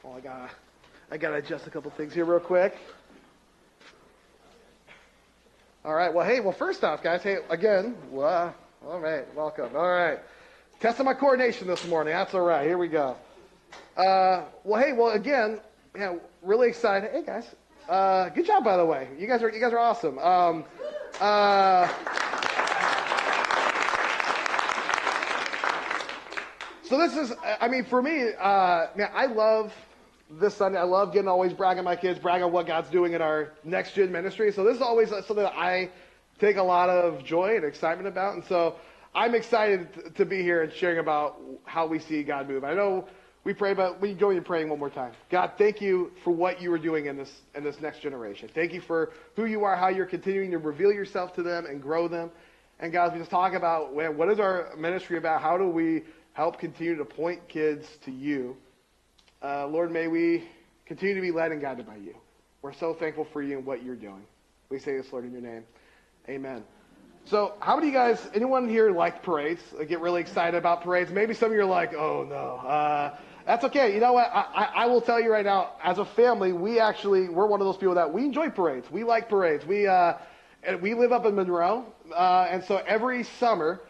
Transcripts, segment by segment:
Oh, I gotta adjust a couple things here real quick. All right. Well, first off, guys, hey, again, all right, welcome. All right. Testing my coordination this morning. That's all right. Here we go. Again, really excited. Hey, guys. Good job, by the way. You guys are awesome. So this is, for me, I love this Sunday. I love always bragging my kids, bragging on what God's doing in our Next Gen ministry. So this is always something that I take a lot of joy and excitement about. And so I'm excited to be here and sharing about how we see God move. I know we pray, but we join in praying one more time. God, thank you for what you are doing in this next generation. Thank you for who you are, how you're continuing to reveal yourself to them and grow them. And God, as we just talk about what is our ministry about, how do we help continue to point kids to you? Lord, may we continue to be led and guided by you. We're so thankful for you and what you're doing. We say this, Lord, in your name. Amen. So how many of you guys, anyone here like parades? Get really excited about parades? Maybe some of you are like, oh, no. That's okay. You know what? I will tell you right now, as a family, we're one of those people that we enjoy parades. We like parades. We live up in Monroe, and so every summer,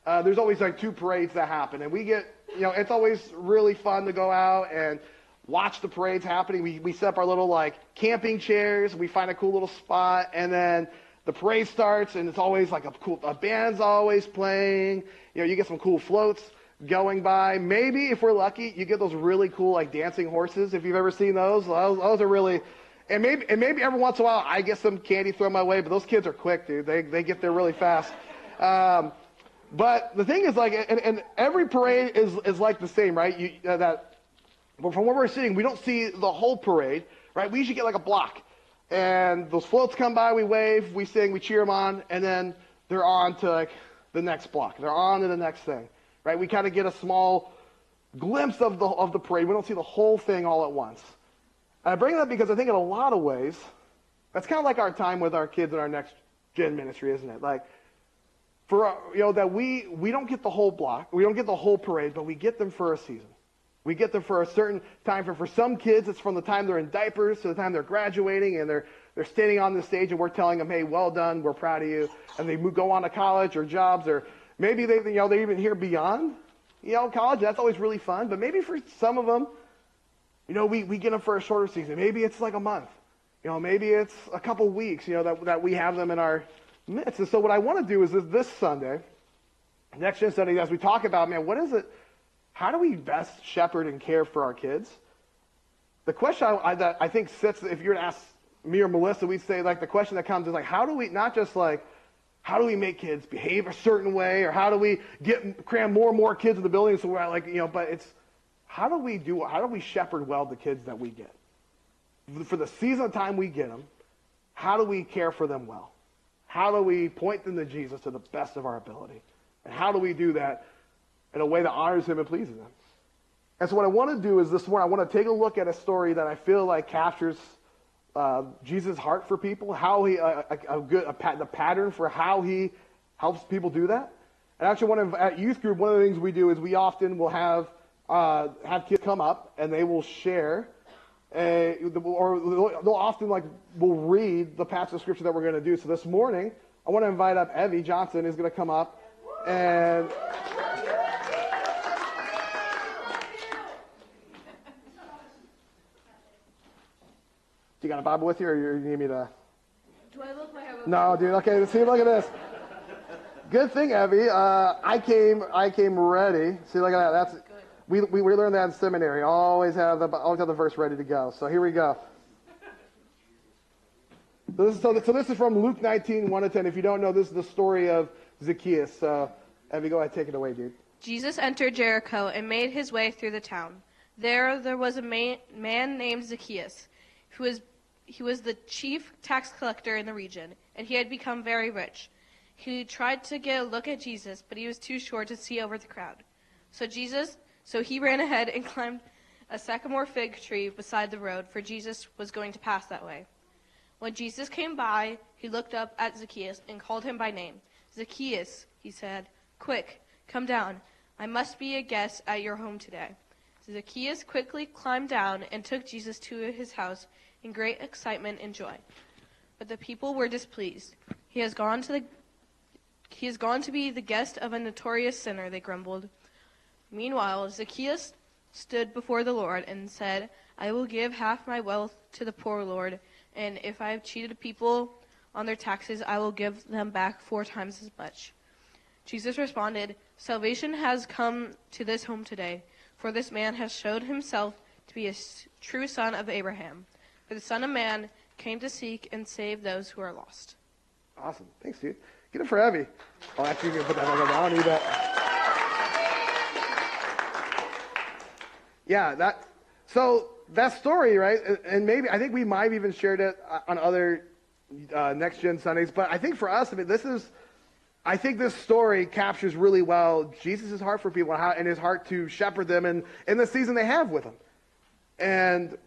there's always like 2 parades that happen. And we get, it's always really fun to go out and watch the parades happening. We set up our little camping chairs. We find a cool little spot, and then the parade starts, and it's always like a band's always playing. You get some cool floats going by. Maybe if we're lucky, you get those really cool dancing horses. If you've ever seen those, those are really. And maybe every once in a while I get some candy thrown my way, but those kids are quick, dude. They get there really fast. But the thing is, and every parade is like the same, right? But from where we're sitting, we don't see the whole parade, right? We usually get a block. And those floats come by, we wave, we sing, we cheer them on, and then they're on to the next block. They're on to the next thing, right? We kind of get a small glimpse of the parade. We don't see the whole thing all at once. And I bring it up because I think in a lot of ways, that's kind of like our time with our kids in our Next Gen ministry, isn't it? That we don't get the whole block, we don't get the whole parade, but we get them for a season. We get them for a certain time. For some kids, it's from the time they're in diapers to the time they're graduating, and they're standing on the stage, and we're telling them, "Hey, well done, we're proud of you." And they go on to college or jobs, or maybe they're even here beyond, college. That's always really fun. But maybe for some of them, we get them for a shorter season. Maybe it's like a month. Maybe it's a couple weeks. That we have them in our midst. And so what I want to do is this Sunday, Next Gen Sunday, as we talk about, what is it? How do we best shepherd and care for our kids? The question that I think sits, if you were to ask me or Melissa, we'd say the question that comes is how do we, not just how do we make kids behave a certain way, or how do we cram more and more kids in the building so we're but it's how do we shepherd well the kids that we get? For the season of time we get them, how do we care for them well? How do we point them to Jesus to the best of our ability? And how do we do that in a way that honors him and pleases him? And so what I want to do is this morning, I want to take a look at a story that I feel captures Jesus' heart for people, how he the pattern for how he helps people do that. And actually, at youth group, one of the things we do is we often will have kids come up and they will share, or they'll often will read the passage of scripture that we're going to do. So this morning, I want to invite up Evie Johnson, who's going to come up and. You got a Bible with you, or you need me to? Do I look like I have a No, dude. Okay, see, look at this. Good thing, Evie. I came ready. See, look at that. That's good. We learned that in seminary. Always have the verse ready to go. So here we go. So this is from Luke 19, 1-10. If you don't know, this is the story of Zacchaeus. So, Evie, go ahead, take it away, dude. Jesus entered Jericho and made his way through the town. There was a man named Zacchaeus. He was the chief tax collector in the region, and he had become very rich. He tried to get a look at Jesus, but he was too short to see over the crowd. So he ran ahead and climbed a sycamore fig tree beside the road, for Jesus was going to pass that way. When Jesus came by, he looked up at Zacchaeus and called him by name. "Zacchaeus," he said, "quick, come down. I must be a guest at your home today." Zacchaeus quickly climbed down and took Jesus to his house in great excitement and joy. But the people were displeased. He has gone to be the guest of a notorious sinner, they grumbled. Meanwhile, Zacchaeus stood before the Lord and said, I will give half my wealth to the poor, Lord, and if I have cheated people on their taxes, I will give them back 4 times as much. Jesus responded, Salvation has come to this home today, for this man has showed himself to be a true son of Abraham. For the Son of Man came to seek and save those who are lost. Awesome. Thanks, dude. Get it for Evie. Oh, actually, you can put that on. I don't need that. Yeah, so that story, right? And maybe, I think we might have even shared it on other Next Gen Sundays, but I think for us, I think this story captures really well Jesus' heart for people and his heart to shepherd them in the season they have with him. And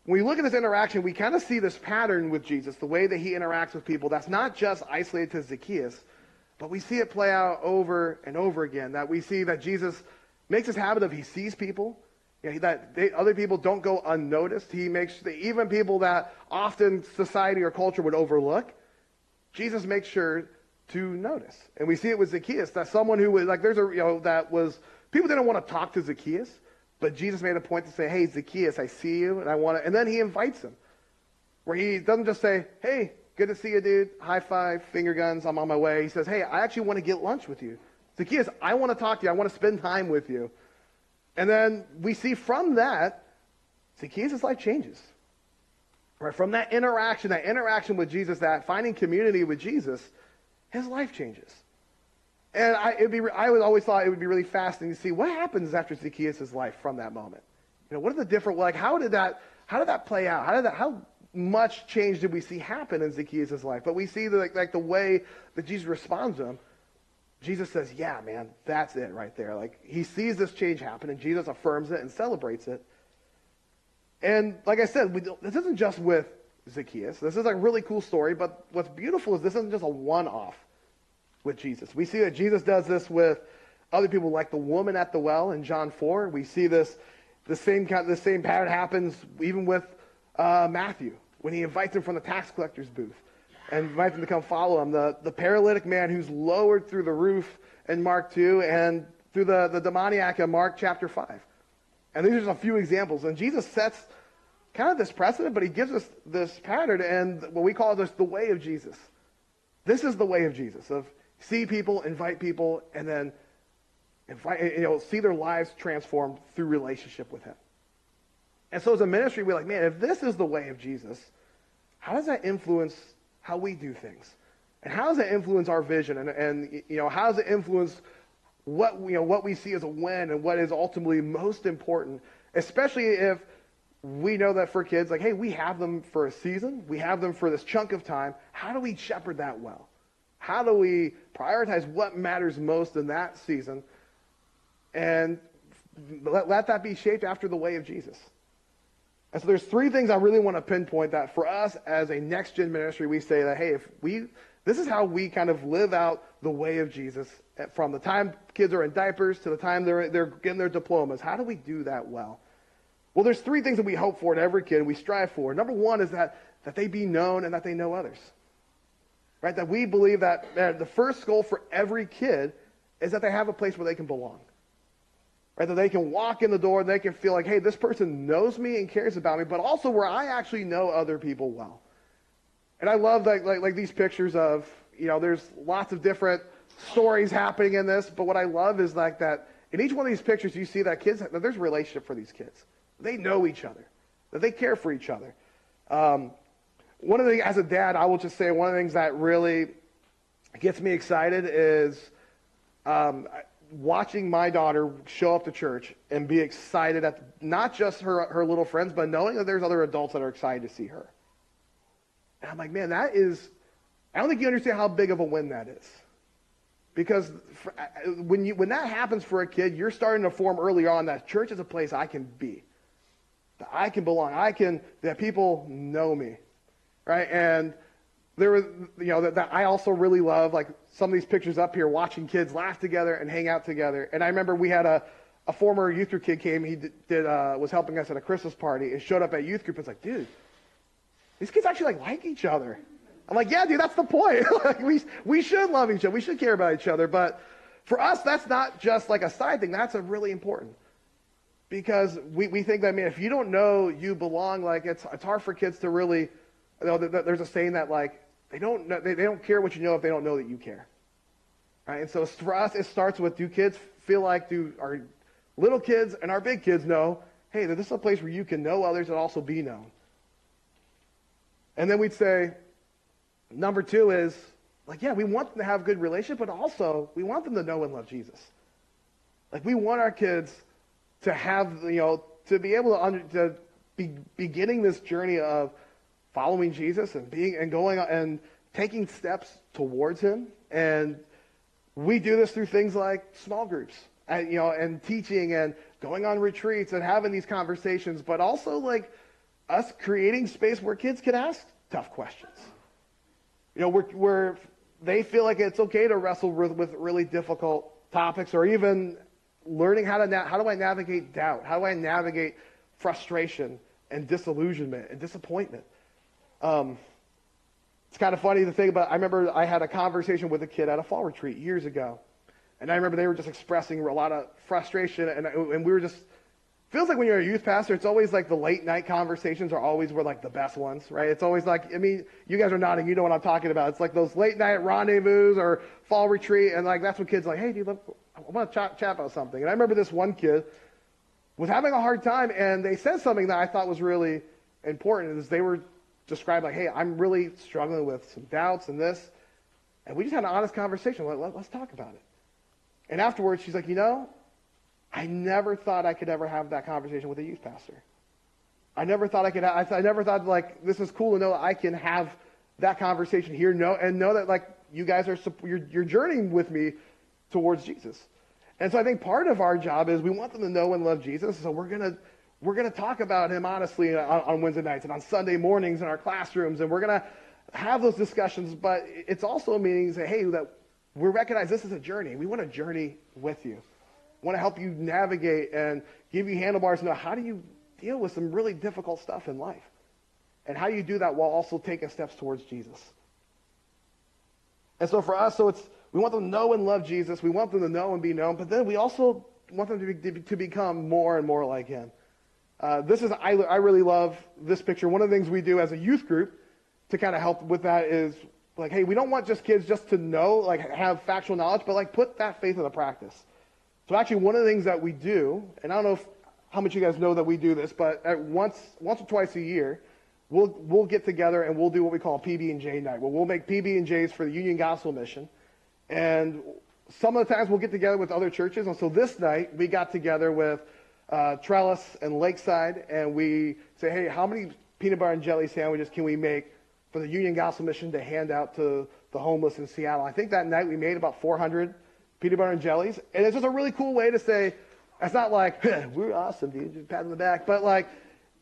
when we look at this interaction, we kind of see this pattern with Jesus, the way that he interacts with people. That's not just isolated to Zacchaeus, but we see it play out over and over again. That we see that Jesus makes this habit of he sees people, other people don't go unnoticed. He makes even people that often society or culture would overlook, Jesus makes sure to notice. And we see it with Zacchaeus, that someone who was people didn't want to talk to Zacchaeus, but Jesus made a point to say, hey, Zacchaeus, I see you, and then he invites him. Where he doesn't just say, hey, good to see you, dude, high five, finger guns, I'm on my way. He says, hey, I actually want to get lunch with you. Zacchaeus, I want to talk to you, I want to spend time with you. And then we see from that, Zacchaeus' life changes. Right? From that interaction with Jesus, that finding community with Jesus, his life changes. And I always thought it would be really fascinating to see what happens after Zacchaeus' life from that moment. What are the different, how did that play out? How much change did we see happen in Zacchaeus' life? But we see the way that Jesus responds to him. Jesus says, yeah, man, that's it right there. He sees this change happen, and Jesus affirms it and celebrates it. And like I said, this isn't just with Zacchaeus. This is a really cool story, but what's beautiful is this isn't just a one-off with Jesus. We see that Jesus does this with other people, like the woman at the well in John 4. We see the same pattern happens even with Matthew, when he invites him from the tax collector's booth and invites him to come follow him. The paralytic man who's lowered through the roof in Mark 2 and through the demoniac in Mark chapter 5. And these are just a few examples. And Jesus sets kind of this precedent, but he gives us this pattern and what we call this the way of Jesus. This is the way of Jesus, of see people, invite people, and then see their lives transformed through relationship with him. And so as a ministry, we're like, man, if this is the way of Jesus, how does that influence how we do things? And how does it influence our vision? And how does it influence what we see as a win and what is ultimately most important, especially if we know that for kids, hey, we have them for a season. We have them for this chunk of time. How do we shepherd that well? How do we prioritize what matters most in that season and let that be shaped after the way of Jesus? And so there's 3 things I really want to pinpoint that for us as a next-gen ministry, we say that, hey, this is how we kind of live out the way of Jesus from the time kids are in diapers to the time they're getting their diplomas. How do we do that well? Well, there's 3 things that we hope for in every kid, we strive for. Number 1 is that they be known and that they know others. Right? That we believe that the first goal for every kid is that they have a place where they can belong. Right? That they can walk in the door and they can feel like, hey, this person knows me and cares about me, but also where I actually know other people well. And I love like these pictures of, there's lots of different stories happening in this, but what I love is that in each one of these pictures you see that there's a relationship for these kids. They know each other, that they care for each other. One of the things, as a dad, I will just say one of the things that really gets me excited is watching my daughter show up to church and be excited at not just her little friends, but knowing that there's other adults that are excited to see her. And I'm like, man, I don't think you understand how big of a win that is. Because when that happens for a kid, you're starting to form early on that church is a place I can be. That I can belong. That people know me. Right? And there was, that I also really love, some of these pictures up here, watching kids laugh together and hang out together. And I remember we had a a former youth group kid came. He was helping us at a Christmas party and showed up at youth group. And was like, dude, these kids actually like each other. I'm like, yeah, dude, that's the point. Like, we should love each other. We should care about each other. But for us, that's not just like a side thing. That's a really important. Because we think that, man, if you don't know you belong, like it's hard for kids to really, you know, there's a saying that like they don't care what you know if they don't know that you care. Right? And so for us, it starts with, do kids feel like, do our little kids and our big kids know, hey, this is a place where you can know others and also be known. And then we'd say, number 2 is, like, yeah, we want them to have a good relationship, but also we want them to know and love Jesus. Like, we want our kids to have, you know, to be able to be beginning this journey of following Jesus and going and taking steps towards him. And we do this through things like small groups, and, you know, and teaching and going on retreats and having these conversations, but also like us creating space where kids can ask tough questions. You know, where they feel like it's okay to wrestle with really difficult topics, or even learning how do I navigate doubt? How do I navigate frustration and disillusionment and disappointment? It's kind of funny to think about. I remember I had a conversation with a kid at a fall retreat years ago, and I remember they were just expressing a lot of frustration, and we were just, feels like when you're a youth pastor, it's always like the late night conversations were like the best ones, right? It's always like, I mean, you guys are nodding, you know what I'm talking about. It's like those late night rendezvous or fall retreat, and like that's when kids are like, hey, dude, I want to chat about something. And I remember this one kid was having a hard time, and they said something that I thought was really important, is they were described like, hey, I'm really struggling with some doubts and this, and we just had an honest conversation. Let's talk about it. And afterwards, she's like, you know, I never thought I could ever have that conversation with a youth pastor. I never thought I never thought like this is cool to know that I can have that conversation here, know that like you guys are you're journeying with me towards Jesus. And so I think part of our job is we want them to know and love Jesus. So we're gonna talk about him honestly on Wednesday nights and on Sunday mornings in our classrooms, and we're gonna have those discussions. But it's also meaning say, hey, that we recognize this is a journey. We want to journey with you. Want to help you navigate and give you handlebars to know how do you deal with some really difficult stuff in life, and how do you do that while also taking steps towards Jesus. And so for us, we want them to know and love Jesus. We want them to know and be known, but then we also want them to become more and more like him. I really love this picture. One of the things we do as a youth group to kind of help with that is like, hey, we don't want just kids just to know, like have factual knowledge, but like put that faith into practice. So actually one of the things that we do, and I don't know how much you guys know that we do this, but once or twice a year, we'll get together and we'll do what we call a PB&J night, where we'll make PB&Js for the Union Gospel Mission. And some of the times we'll get together with other churches. And so this night we got together with Trellis and Lakeside, and we say, hey, how many peanut butter and jelly sandwiches can we make for the Union Gospel Mission to hand out to the homeless in Seattle? I think that night we made about 400 peanut butter and jellies. And it's just a really cool way to say, it's not like, we're awesome, dude, just pat on the back. But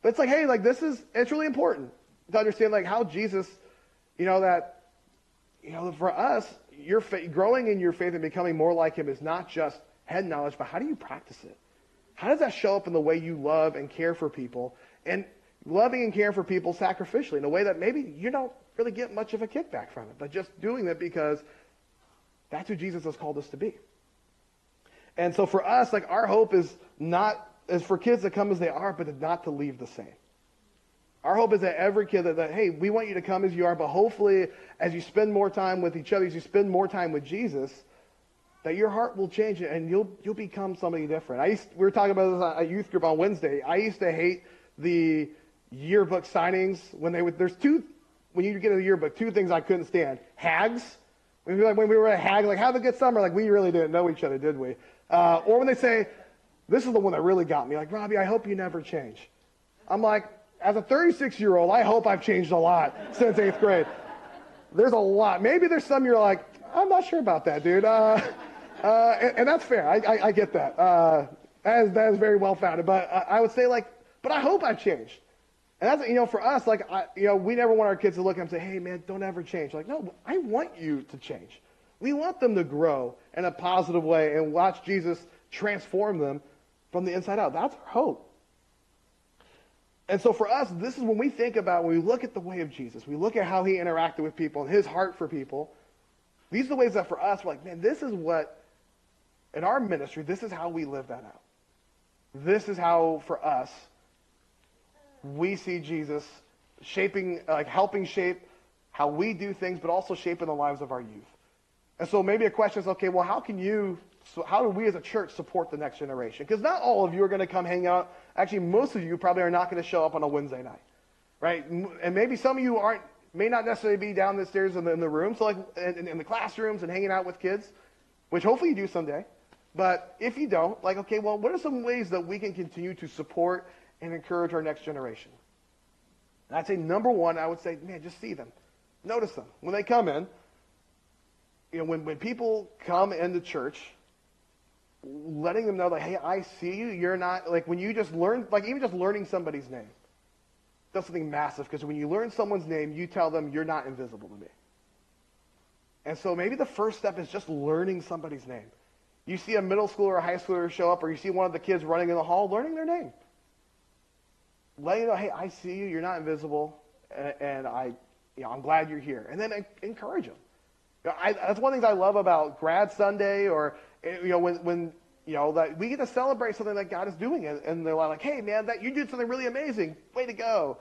it's like, hey, like it's really important to understand like how Jesus, that, for us, growing in your faith and becoming more like him is not just head knowledge, but how do you practice it? How does that show up in the way you love and care for people, and loving and caring for people sacrificially in a way that maybe you don't really get much of a kickback from it, but just doing it because that's who Jesus has called us to be. And so for us, like our hope is for kids to come as they are, but not to leave the same. Our hope is that every kid that, hey, we want you to come as you are, but hopefully as you spend more time with each other, as you spend more time with Jesus, that your heart will change and you'll become somebody different. We were talking about this at a youth group on Wednesday. I used to hate the yearbook signings when you get a yearbook, two things I couldn't stand. Hags. When we were at a hag, like, have a good summer, like we really didn't know each other, did we? Or when they say, this is the one that really got me, like, Robbie, I hope you never change. I'm like, as a 36-year-old, I hope I've changed a lot since 8th grade. There's a lot. Maybe there's some you're like, I'm not sure about that, dude. And that's fair. I get that. That is very well founded. But I would say, but I hope I've changed. And that's, for us, we never want our kids to look at them and say, hey, man, don't ever change. Like, no, I want you to change. We want them to grow in a positive way and watch Jesus transform them from the inside out. That's our hope. And so for us, this is when we think about, when we look at the way of Jesus, we look at how he interacted with people and his heart for people, these are the ways that for us, we're like, man, this is what, in our ministry, this is how we live that out. This is how, for us, we see Jesus shaping, like helping shape how we do things, but also shaping the lives of our youth. And so maybe a question is, okay, well, how do we as a church support the next generation? Because not all of you are going to come hang out. Actually, most of you probably are not going to show up on a Wednesday night, right? And maybe some of you may not necessarily be down the stairs in the room, so like in the classrooms and hanging out with kids, which hopefully you do someday. But if you don't, like, okay, well, what are some ways that we can continue to support and encourage our next generation? And I'd say number one, I would say, man, just see them. Notice them. When they come in, when people come into church, letting them know that, hey, I see you. You're not, like when you just learn, like even just learning somebody's name, that's something massive, because when you learn someone's name, you tell them you're not invisible to me. And so maybe the first step is just learning somebody's name. You see a middle schooler or a high schooler show up, or you see one of the kids running in the hall, learning their name. Letting you know, hey, I see you. You're not invisible, and I'm glad you're here. And then encourage them. That's one of the things I love about Grad Sunday, or when that we get to celebrate something that God is doing, and they're like, hey man, that you did something really amazing, way to go.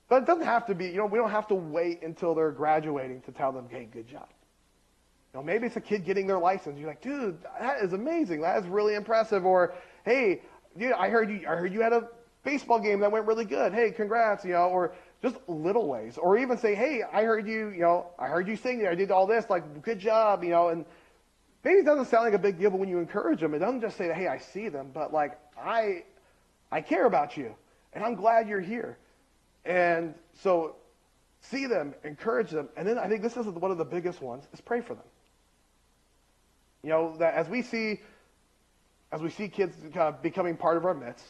But it doesn't have to be. We don't have to wait until they're graduating to tell them, hey, good job. Maybe it's a kid getting their license. You're like, dude, that is amazing. That is really impressive. Or, hey, dude, I heard you had a baseball game that went really good. Hey, congrats. Or just little ways. Or even say, hey, I heard you sing there. I did all this. Like, good job. And maybe it doesn't sound like a big deal, but when you encourage them, it doesn't just say, hey, I see them, but like, I care about you, and I'm glad you're here. And so see them, encourage them, and then I think this is one of the biggest ones, is pray for them. That as we see kids kind of becoming part of our midst,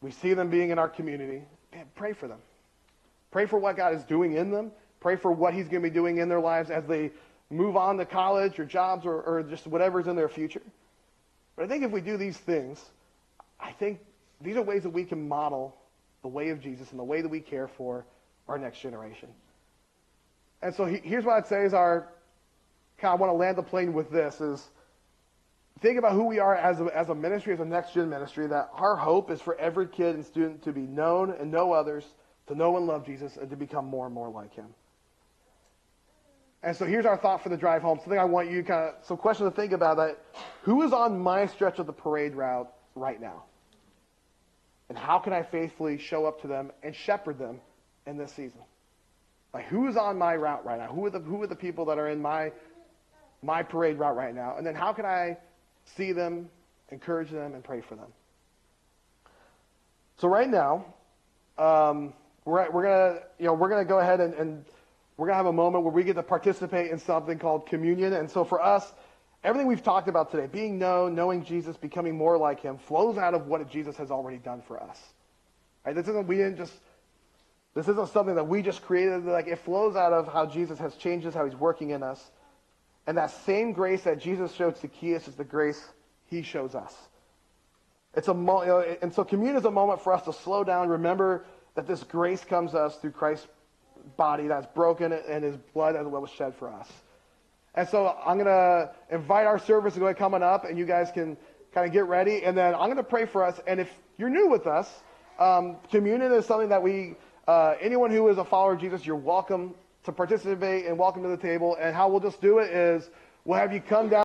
we see them being in our community, man, pray for them. Pray for what God is doing in them. Pray for what he's going to be doing in their lives as they move on to college or jobs or just whatever's in their future. But I think if we do these things, I think these are ways that we can model the way of Jesus and the way that we care for our next generation. And so here's what I'd say is I want to land the plane with this, is think about who we are as a ministry, as a next-gen ministry, that our hope is for every kid and student to be known and know others, to know and love Jesus, and to become more and more like him. And so here's our thought for the drive home. Something I want you some questions to think about, that who is on my stretch of the parade route right now? And how can I faithfully show up to them and shepherd them in this season? Like, who is on my route right now? Who are the people that are in my parade route right now? And then how can I see them, encourage them, and pray for them? So right now, we're gonna go ahead and we're gonna have a moment where we get to participate in something called communion. And so for us, everything we've talked about today, being known, knowing Jesus, becoming more like him, flows out of what Jesus has already done for us. Right? This isn't something that we just created. Like, it flows out of how Jesus has changed us, how he's working in us. And that same grace that Jesus showed Zacchaeus is the grace he shows us. And so communion is a moment for us to slow down, remember that this grace comes to us through Christ's body that's broken and his blood that was shed for us. And so I'm going to invite our servers to go ahead coming up, and you guys can kind of get ready. And then I'm going to pray for us. And if you're new with us, communion is something that anyone who is a follower of Jesus, you're welcome to participate and welcome to the table. And how we'll just do it is we'll have you come down.